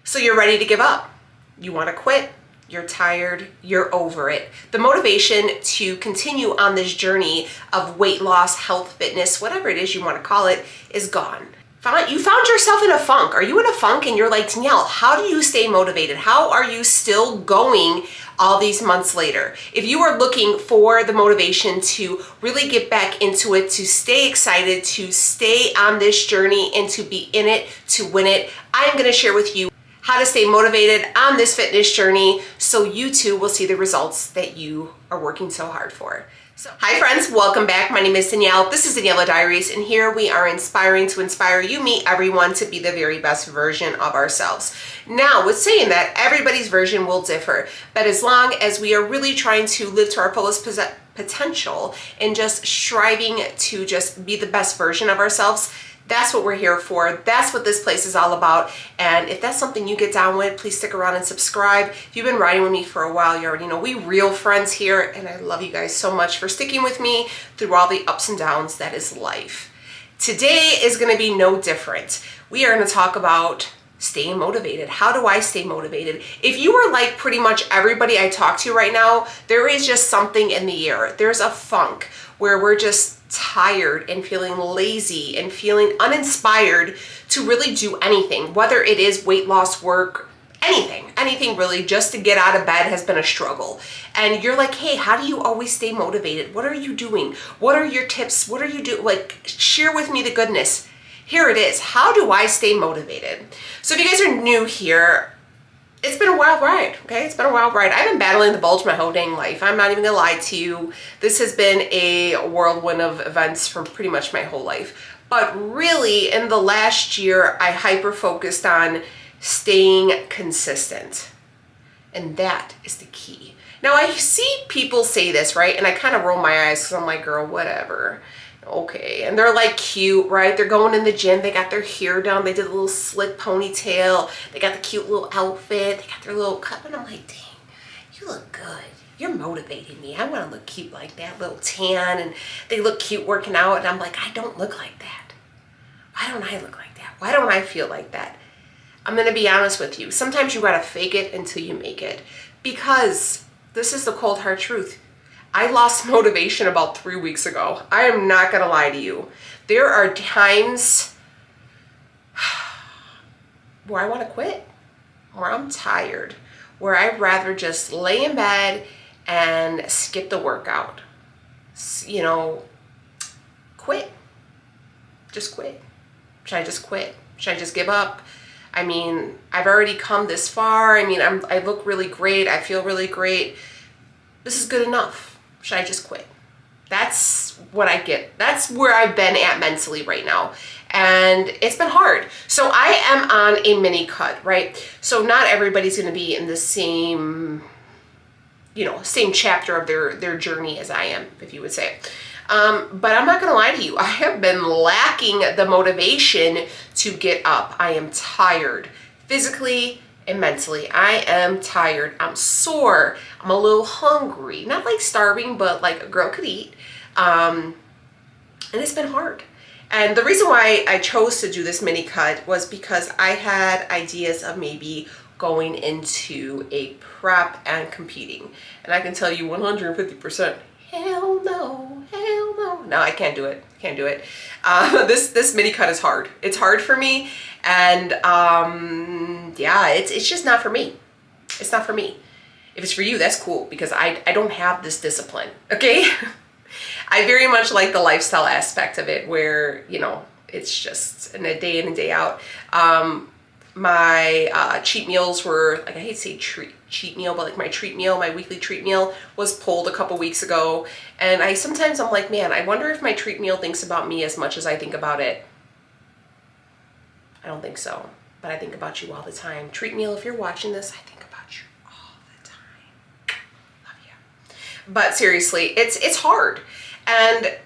So you're ready to give up. You want to quit. You're tired. You're over it. The motivation to continue on this journey of weight loss, health, fitness, whatever it is you want to call it, is gone. You found yourself in a funk. Are you in a funk and you're like, Danielle, how do you stay motivated? How are you still going all these months later? If you are looking for the motivation to really get back into it, to stay excited, to stay on this journey and to be in it, to win it, I'm going to share with you how to stay motivated on this fitness journey so you too will see the results that you are working so hard for. Hi friends, welcome back. My name is Danielle. This is Daniela Diaries, and here we are inspiring to inspire you, me, everyone to be the very best version of ourselves. Now, with saying that, everybody's version will differ, but as long as we are really trying to live to our fullest potential and just striving to just be the best version of ourselves, that's what we're here for. That's what this place is all about. And if that's something you get down with, please stick around and subscribe. If you've been riding with me for a while, you already know we real friends here, and I love you guys so much for sticking with me through all the ups and downs that is life. Today is going to be no different. We are going to talk about staying motivated. How do I stay motivated? If you are like pretty much everybody I talk to right now, there is just something in the air. There's a funk where we're just tired and feeling lazy and feeling uninspired to really do anything, whether it is weight loss work, anything really, just to get out of bed has been a struggle. And you're like, hey, how do you always stay motivated? What are you doing? What are your tips? What are you doing? Like, share with me the goodness. Here it is. How do I stay motivated? So if you guys are new here, it's been a wild ride, okay? It's been a wild ride. I've been battling the bulge my whole dang life. I'm not even gonna lie to you. This has been a whirlwind of events from pretty much my whole life. But really, in the last year, I hyper-focused on staying consistent. And that is the key. Now, I see people say this, right? And I kind of roll my eyes because I'm like, girl, whatever. Okay, and they're like cute, right? They're going in the gym, they got their hair done, they did a little slick ponytail, they got the cute little outfit, they got their little cup, and I'm like, dang, you look good. You're motivating me. I want to look cute like that, little tan, and they look cute working out, and I'm like, I don't look like that. Why don't I look like that? Why don't I feel like that? I'm going to be honest with you. Sometimes you got to fake it until you make it, because this is the cold hard truth. I lost motivation about 3 weeks ago. I am not gonna lie to you. There are times where I wanna quit, where I'm tired, where I'd rather just lay in bed and skip the workout. You know, quit. Just quit. Should I just quit? Should I just give up? I mean, I've already come this far. I mean, I look really great. I feel really great. This is good enough. Should I just quit? That's what I get. That's where I've been at mentally right now. And it's been hard. So I am on a mini cut, right? So not everybody's going to be in the same, same chapter of their journey as I am, if you would say. But I'm not going to lie to you. I have been lacking the motivation to get up. I am tired physically and mentally. I am tired. I'm sore. I'm a little hungry. Not like starving, but like a girl could eat. And it's been hard. And the reason why I chose to do this mini cut was because I had ideas of maybe going into a prep and competing. And I can tell you 150%, hell no, hell no. No, I can't do it. Can't do it. This mini cut is hard. It's hard for me. And yeah, it's just not for me. It's not for me. If it's for you, that's cool, because I don't have this discipline, okay? I very much like the lifestyle aspect of it, where, it's just in a day in and day out. My cheat meals were, like, I hate to say cheat meal, but like my treat meal, my weekly treat meal was pulled a couple weeks ago. And sometimes I'm like, man, I wonder if my treat meal thinks about me as much as I think about it. I don't think so, but I think about you all the time. Treat meal, if you're watching this, I think about you all the time. Love you. But seriously, it's hard. And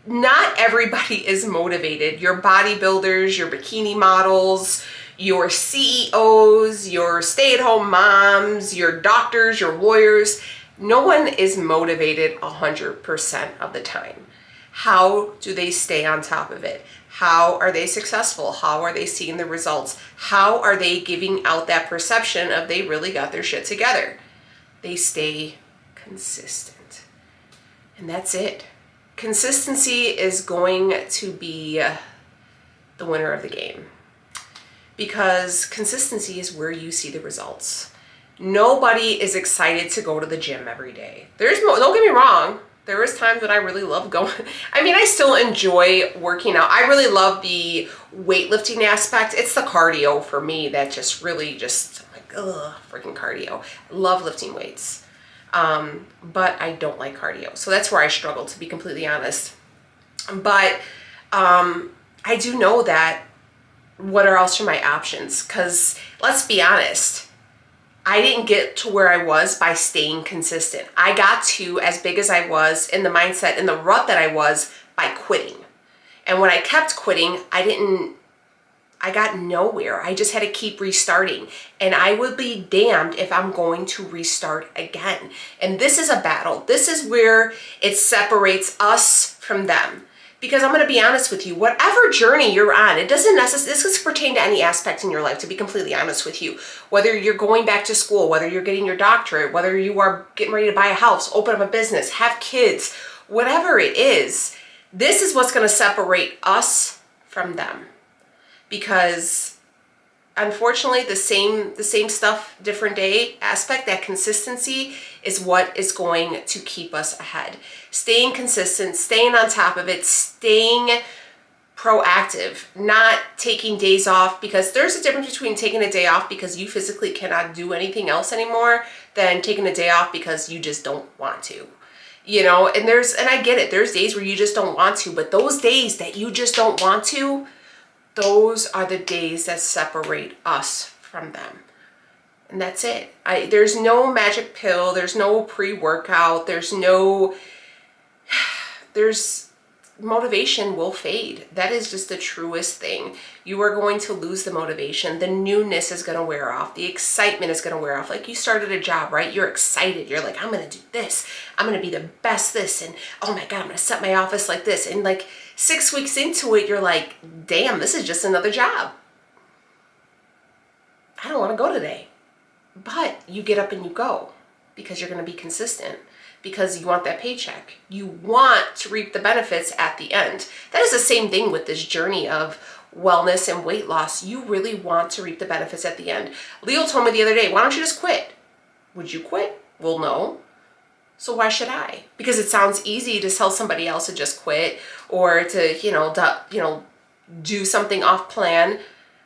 not everybody is motivated. Your bodybuilders, your bikini models, your CEOs, your stay-at-home moms, your doctors, your lawyers, no one is motivated 100% of the time. How do they stay on top of it? How are they successful? How are they seeing the results? How are they giving out that perception of they really got their shit together? They stay consistent. And that's it. Consistency is going to be the winner of the game, because consistency is where you see the results. Nobody is excited to go to the gym every day. Don't get me wrong, there is times when I really love going. I mean, I still enjoy working out. I really love the weightlifting aspect. It's the cardio for me that just really I'm like, ugh, freaking cardio. I love lifting weights. But I don't like cardio. So that's where I struggle, to be completely honest. But I do know that what are else are my options? Because let's be honest, I didn't get to where I was by staying consistent. I got to as big as I was in the mindset, in the rut that I was, by quitting. And when I kept quitting, I got nowhere. I just had to keep restarting. And I would be damned if I'm going to restart again. And this is a battle. This is where it separates us from them. Because I'm going to be honest with you, whatever journey you're on, it doesn't necessarily, this could pertain to any aspect in your life, to be completely honest with you. Whether you're going back to school, whether you're getting your doctorate, whether you are getting ready to buy a house, open up a business, have kids, whatever it is, this is what's going to separate us from them. Because unfortunately, the same stuff, different day aspect, that consistency is what is going to keep us ahead. Staying consistent, staying on top of it, staying proactive, not taking days off, because there's a difference between taking a day off because you physically cannot do anything else anymore than taking a day off because you just don't want to. You know, and I get it, there's days where you just don't want to, but those days that you just don't want to, those are the days that separate us from them. And that's it. There's no magic pill. There's no pre-workout. Motivation will fade. That is just the truest thing. You are going to lose the motivation. The newness is going to wear off. The excitement is going to wear off. Like, you started a job, right? You're excited. You're like, I'm going to do this. I'm going to be the best this. And oh my God, I'm going to set my office like this. And like 6 weeks into it, you're like, damn, this is just another job. I don't want to go today. But you get up and you go because you're going to be consistent. Because you want that paycheck. You want to reap the benefits at the end. That is the same thing with this journey of wellness and weight loss. You really want to reap the benefits at the end. Leo told me the other day, why don't you just quit? Would you quit? Well, no. So why should I? Because it sounds easy to tell somebody else to just quit or to, do something off plan.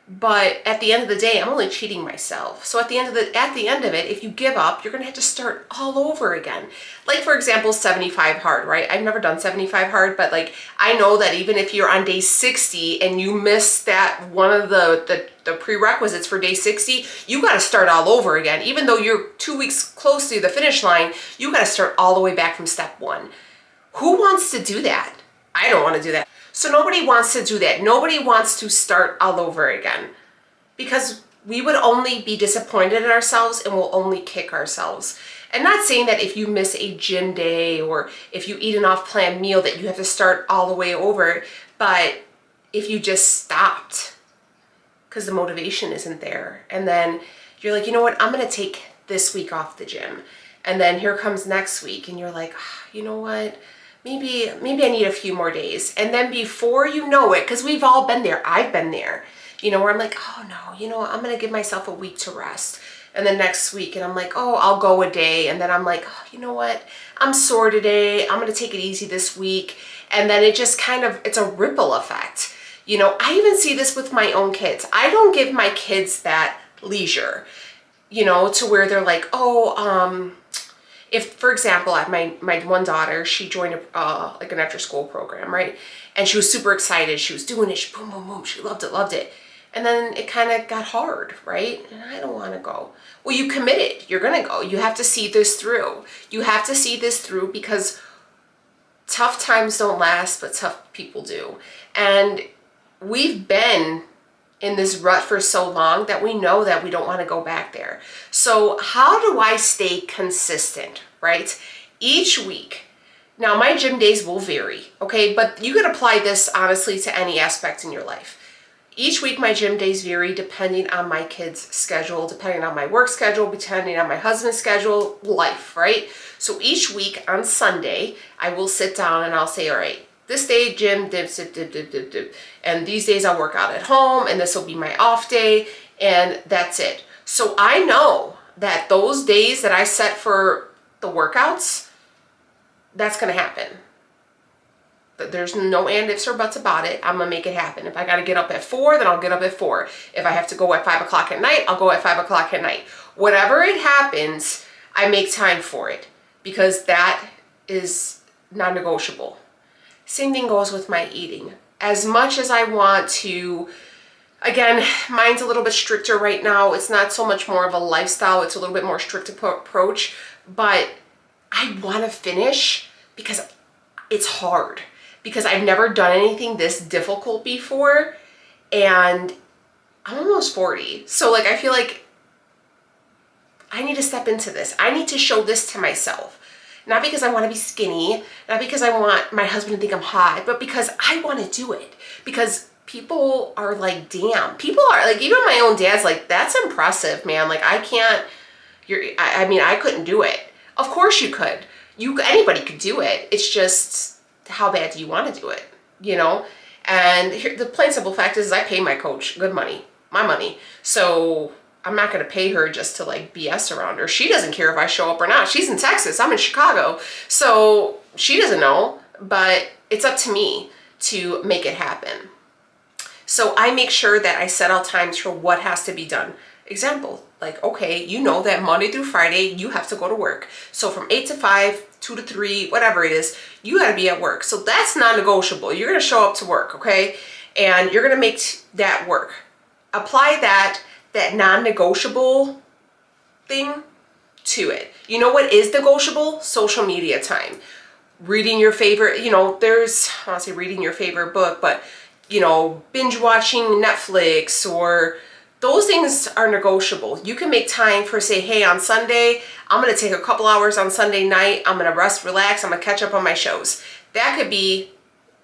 But at the end of the day, I'm only cheating myself. So at the end of it, if you give up, you're going to have to start all over again. Like, for example, 75 hard, right? I've never done 75 hard, but like, I know that even if you're on day 60 and you miss that one of the prerequisites for day 60, you got to start all over again. Even though you're 2 weeks close to the finish line, you got to start all the way back from step one. Who wants to do that? I don't want to do that. So nobody wants to do that. Nobody wants to start all over again, because we would only be disappointed in ourselves and we'll only kick ourselves. And not saying that if you miss a gym day or if you eat an off-plan meal that you have to start all the way over, but if you just stopped because the motivation isn't there, and then you're like, you know what, I'm going to take this week off the gym. And then here comes next week and you're like, you know what? Maybe I need a few more days. And then before you know it, because we've all been there, I've been there, where I'm like, oh no, I'm going to give myself a week to rest. And then next week, and I'm like, oh, I'll go a day. And then I'm like, oh, you know what? I'm sore today. I'm going to take it easy this week. And then it just it's a ripple effect. I even see this with my own kids. I don't give my kids that leisure, to where they're like, oh, if, for example, my one daughter, she joined like an after-school program, right? And she was super excited. She was doing it. She, boom, boom, boom. She loved it. And then it kind of got hard, right? And I don't want to go. Well, you committed. You're going to go. You have to see this through. You have to see this through, because tough times don't last, but tough people do. And we've been in this rut for so long that we know that we don't want to go back there. So how do I stay consistent, right? Each week, Now, my gym days will vary, okay? But you could apply this honestly to any aspect in your life. Each week, my gym days vary depending on my kids' schedule, depending on my work schedule, depending on my husband's schedule, life, right? So each week on Sunday, I will sit down and I'll say, all right, this day, gym, dip, dip, dip, dip, dip, dip. And these days I'll work out at home, and this will be my off day, and that's it. So I know that those days that I set for the workouts, that's gonna happen. There's no and ifs or buts about it. I'm gonna make it happen. If I gotta get up at 4, then I'll get up at 4. If I have to go at 5 o'clock at night, I'll go at 5 o'clock at night. Whatever it happens, I make time for it because that is non-negotiable. Same thing goes with my eating. As much as I want to, again, mine's a little bit stricter right now. It's not so much more of a lifestyle. It's a little bit more strict approach, but I want to finish because it's hard. Because I've never done anything this difficult before, and I'm almost 40. So like, I feel like I need to step into this. I need to show this to myself. Not because I want to be skinny, not because I want my husband to think I'm hot, but because I want to do it. Because people are like, damn. People are like, even my own dad's like, that's impressive, man. Like, I can't, I mean, I couldn't do it. Of course you could. Anybody could do it. It's just, how bad do you want to do it, you know? And here, the plain simple fact is I pay my coach good money, my money. So I'm not going to pay her just to like BS around her. She doesn't care if I show up or not. She's in Texas, I'm in Chicago. So she doesn't know, but it's up to me to make it happen. So I make sure that I set out times for what has to be done. Example, like, okay, you know that Monday through Friday, you have to go to work. So from 8 to 5, 2 to 3, whatever it is, you got to be at work. So that's non-negotiable. You're going to show up to work, okay? And you're going to make that work. Apply that non-negotiable thing to it. You know what is negotiable? Social media time. Reading your favorite, you know, there's, I want to say reading your favorite book, but, you know, binge watching Netflix, or those things are negotiable. You can make time for, say, hey, on Sunday, I'm going to take a couple hours on Sunday night. I'm going to rest, relax. I'm going to catch up on my shows. That could be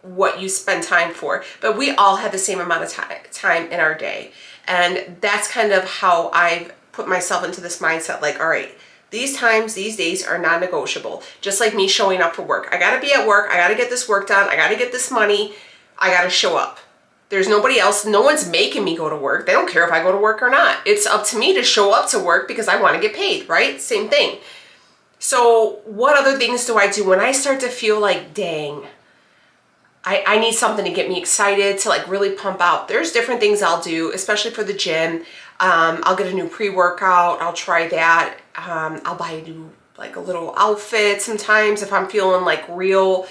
what you spend time for. But we all have the same amount of time in our day. And that's kind of how I've put myself into this mindset. Like, all right, these times, these days are non-negotiable. Just like me showing up for work. I got to be at work. I got to get this work done. I got to get this money. I got to show up. There's nobody else. No one's making me go to work. They don't care if I go to work or not. It's up to me to show up to work because I want to get paid, right? Same thing. So what other things do I do when I start to feel like, dang, I need something to get me excited, to like really pump out? There's different things I'll do, especially for the gym. I'll get a new pre-workout. I'll try that. I'll buy a new, like a little outfit sometimes if I'm feeling like real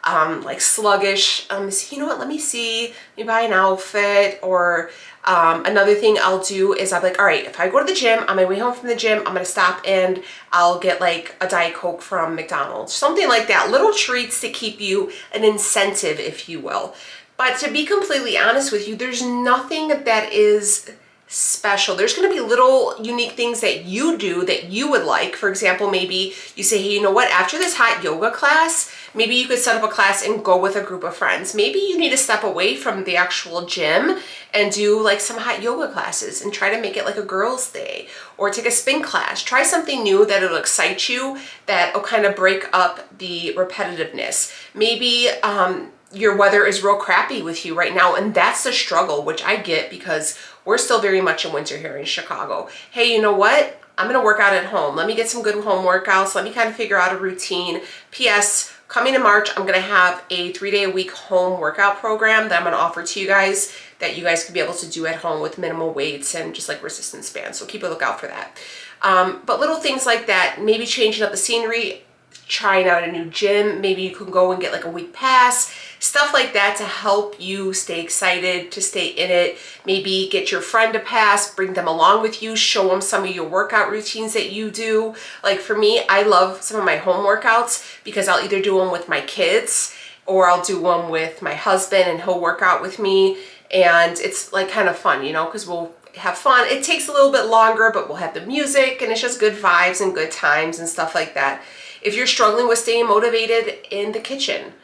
like sluggish. You know what, let me buy an outfit. Or another thing I'll do is I'm like, all right, if I go to the gym, on my way home from the gym, I'm gonna stop and I'll get like a Diet Coke from McDonald's, something like that. Little treats to keep you an incentive, if you will. But to be completely honest with you, there's nothing that is special. There's going to be little unique things that you do that you would like. For example, maybe you say, hey, you know what, after this hot yoga class, maybe you could set up a class and go with a group of friends. Maybe you need to step away from the actual gym and do like some hot yoga classes and try to make it like a girls' day, or take a spin class. Try something new that'll excite you, that'll kind of break up the repetitiveness. Maybe your weather is real crappy with you right now, and that's the struggle, which I get because we're still very much in winter here in Chicago. Hey, you know what? I'm gonna work out at home. Let me get some good home workouts. Let me kind of figure out a routine. P.S. Coming in March, I'm gonna have a 3-day-a-week home workout program that I'm gonna offer to you guys, that you guys can be able to do at home with minimal weights and just like resistance bands. So keep a lookout for that. But little things like that, maybe changing up the scenery, trying out a new gym. Maybe you can go and get like a week pass, stuff like that to help you stay excited, to stay in it. Maybe get your friend a pass, bring them along with you, show them some of your workout routines that you do. Like for me, I love some of my home workouts because I'll either do them with my kids or I'll do them with my husband and he'll work out with me. And it's like kind of fun, you know, because we'll have fun. It takes a little bit longer, but we'll have the music and it's just good vibes and good times and stuff like that. If you're struggling with staying motivated in the kitchen,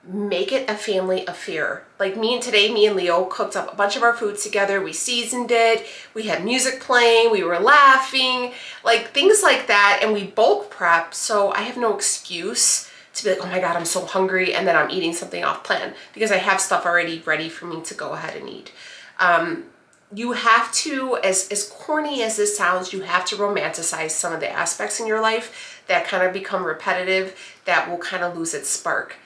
make it a family affair. Like me and Leo cooked up a bunch of our foods together. We seasoned it. We had music playing. We were laughing, like things like that. And we bulk prep. So I have no excuse to be like, oh my God, I'm so hungry. And then I'm eating something off plan because I have stuff already ready for me to go ahead and eat. You have to, as corny as this sounds, you have to romanticize some of the aspects in your life that kind of become repetitive, that will kind of lose its spark.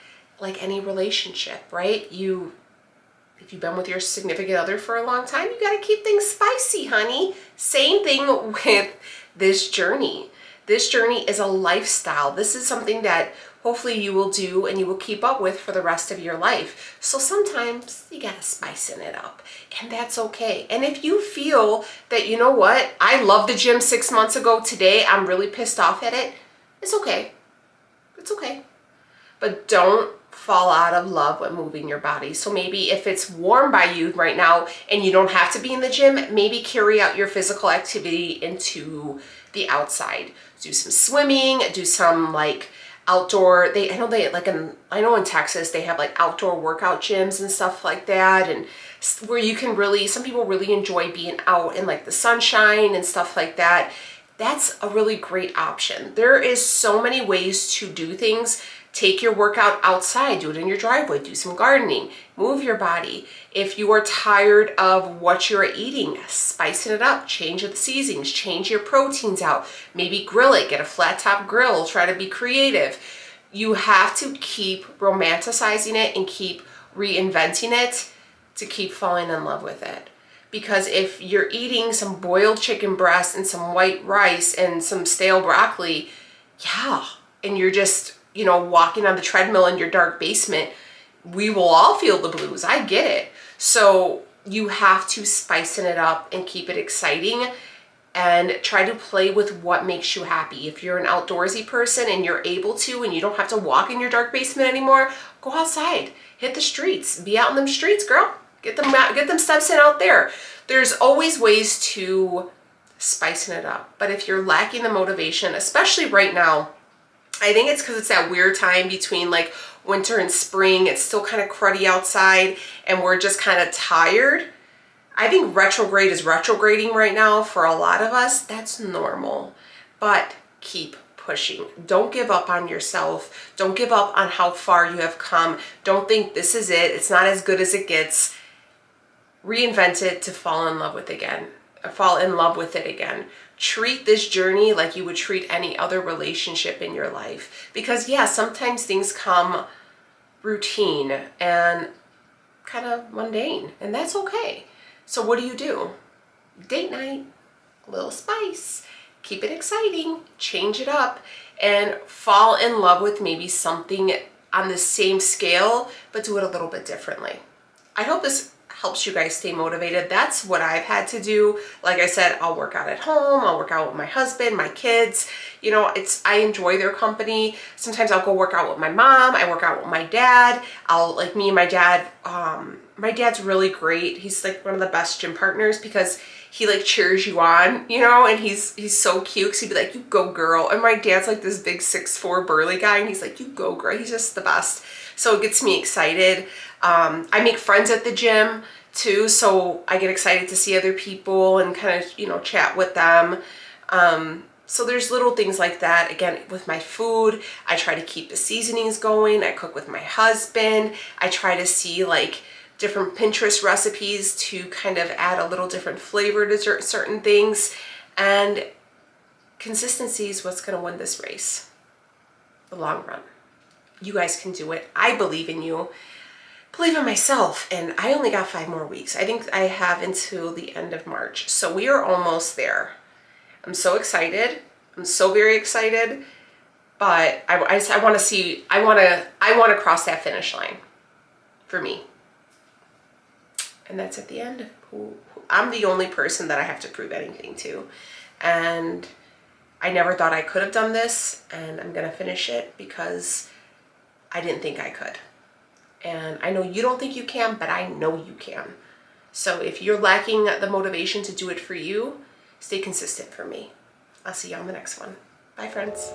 Like any relationship, right? If you've been with your significant other for a long time, you got to keep things spicy, honey. Same thing with this journey. This journey is a lifestyle. This is something that hopefully you will do and you will keep up with for the rest of your life. So sometimes you got to spicing it up, and that's okay. And if you feel that, you know what, I loved the gym 6 months ago, today I'm really pissed off at it, it's okay. It's okay. But don't fall out of love with moving your body. So maybe if it's warm by you right now and you don't have to be in the gym, maybe carry out your physical activity into the outside. Do some swimming, do some like outdoor, I know in Texas they have like outdoor workout gyms and stuff like that, and where you can really, some people really enjoy being out in like the sunshine and stuff like that. That's a really great option. There is so many ways to do things. Take your workout outside, do it in your driveway, do some gardening, move your body. If you are tired of what you're eating, spicing it up, change the seasonings, change your proteins out, maybe grill it, get a flat top grill, try to be creative. You have to keep romanticizing it and keep reinventing it to keep falling in love with it. Because if you're eating some boiled chicken breast and some white rice and some stale broccoli, yeah, and you're just, you know, walking on the treadmill in your dark basement, we will all feel the blues. I get it. So you have to spicing it up and keep it exciting and try to play with what makes you happy. If you're an outdoorsy person and you're able to, and you don't have to walk in your dark basement anymore, go outside, hit the streets, be out in them streets, girl. Get them steps in out there. There's always ways to spicing it up. But if you're lacking the motivation, especially right now, I think it's because it's that weird time between like winter and spring. It's still kind of cruddy outside and we're just kind of tired. I think retrograde is retrograding right now for a lot of us. That's normal, but keep pushing. Don't give up on yourself. Don't give up on how far you have come. Don't think this is it. It's not as good as it gets. Reinvent it to fall in love with it again. Treat this journey like you would treat any other relationship in your life. Because yeah, sometimes things come routine and kind of mundane, and that's okay. So what do? Date night, a little spice, keep it exciting, change it up, and fall in love with maybe something on the same scale, but do it a little bit differently. I hope this helps you guys stay motivated. That's what I've had to do. Like I said, I'll work out at home, I'll work out with my husband, my kids. You know, I enjoy their company. Sometimes I'll go work out with my mom, I work out with my dad. Me and my dad, my dad's really great. He's like one of the best gym partners because he like cheers you on, you know, and he's so cute because he'd be like, you go girl. And my dad's like this big 6'4" burly guy and he's like, you go girl. He's just the best. So it gets me excited. I make friends at the gym too, so I get excited to see other people and kind of, you know, chat with them. So there's little things like that. Again, with my food, I try to keep the seasonings going. I cook with my husband. I try to see like different Pinterest recipes to kind of add a little different flavor to certain things. And consistency is what's going to win this race, the long run. You guys can do it. I believe in you. Believe in myself. And I only got 5 more weeks. I think I have until the end of March. So we are almost there. I'm so excited. I'm so very excited. But I want to cross that finish line for me. And that's at the end. I'm the only person that I have to prove anything to. And I never thought I could have done this. And I'm going to finish it because I didn't think I could. And I know you don't think you can, but I know you can. So if you're lacking the motivation to do it for you, stay consistent for me. I'll see you on the next one. Bye, friends.